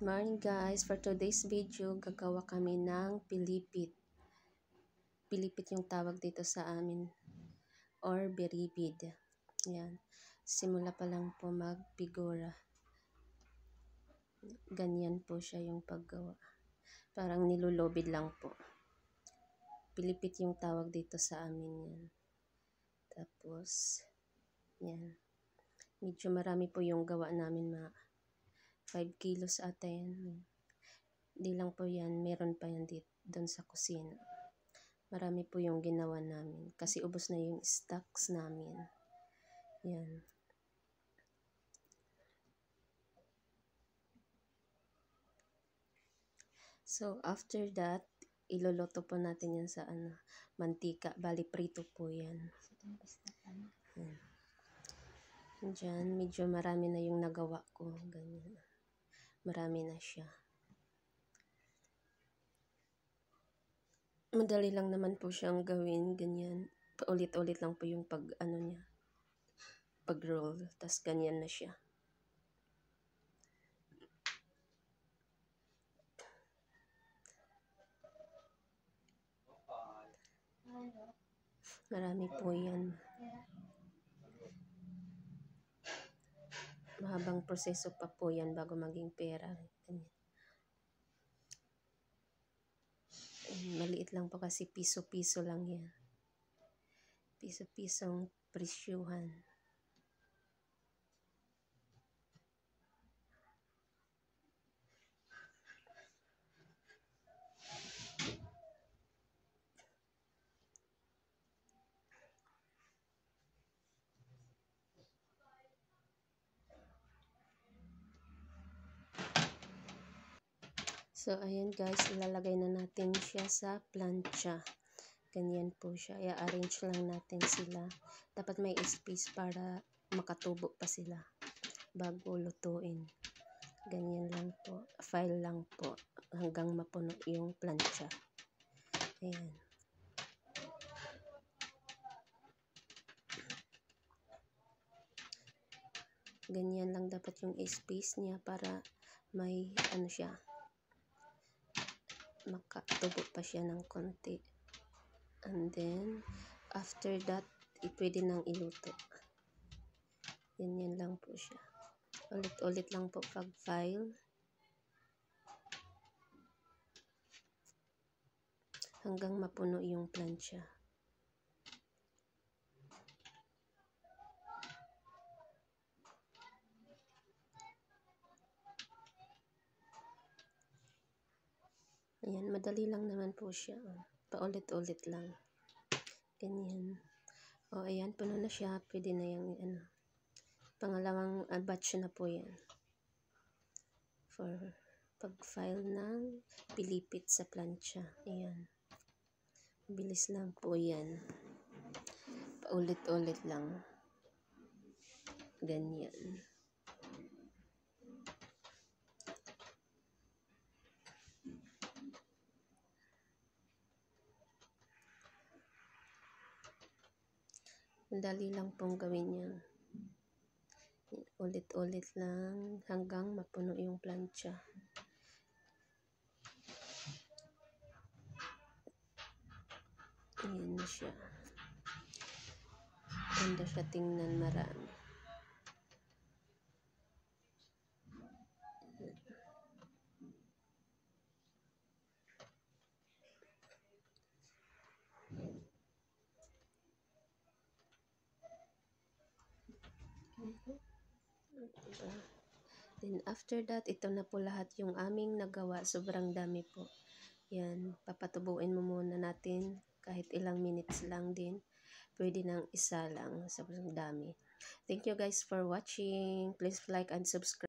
Morning guys, for today's video gagawa kami ng pilipit. Pilipit yung tawag dito sa amin or biribid. Yan. Simula pa lang po magpigura. Ganyan po siya yung paggawa. Parang nilulobid lang po. Pilipit yung tawag dito sa amin yan. Tapos yan. Medyo marami po yung gawa namin, mga 5 kilos ata yan. Di lang po yan, meron pa yan dito, doon sa kusina. Marami po yung ginawa namin kasi ubos na yung stocks namin. Yan. So after that, iloloto po natin yan sa mantika. Bali prito po yan. Yan. Diyan, medyo marami na yung nagawa ko. Ganyan. Marami na siya. Madali lang naman po siyang gawin, ganyan. Paulit-ulit lang po yung niya. Pag-roll, tas ganyan na siya. Marami po yan. Mahabang proseso pa po yan bago maging pera. Ganyan. Maliit lang po kasi piso-piso lang yan. Piso-pisong presyuhan. So, ayan guys, ilalagay na natin siya sa plancha. Ganyan po siya. I-arrange lang natin sila. Dapat may space para makatubo pa sila bago lutuin. Ganyan lang po. File lang po hanggang mapuno yung plancha. Ayan. Ganyan lang dapat yung space niya para may siya. Makatubo pa siya ng konti. And then, after that, pwede nang iluto. Ganyan lang po siya. Ulit-ulit lang po pag-file. Hanggang mapuno yung plancha. Ayan, madali lang naman po siya. Paulit-ulit lang. Ganyan. O, ayan, puno na siya. Pwede na yung, pangalawang batch na po yan. For pag-file ng pilipit sa plancha. Ayan. Bilis lang po yan. Paulit-ulit lang. Ganyan. Madali lang pong gawin niya. Ulit-ulit lang hanggang mapuno yung plancha. Ayan na siya. Ganda siya tingnan, marami. Then after that, ito na po lahat yung aming nagawa. Sobrang dami po. Yan, papatubuin mo muna natin kahit ilang minutes lang din. Pwede nang isa lang. Sobrang dami. Thank you guys for watching. Please like and subscribe.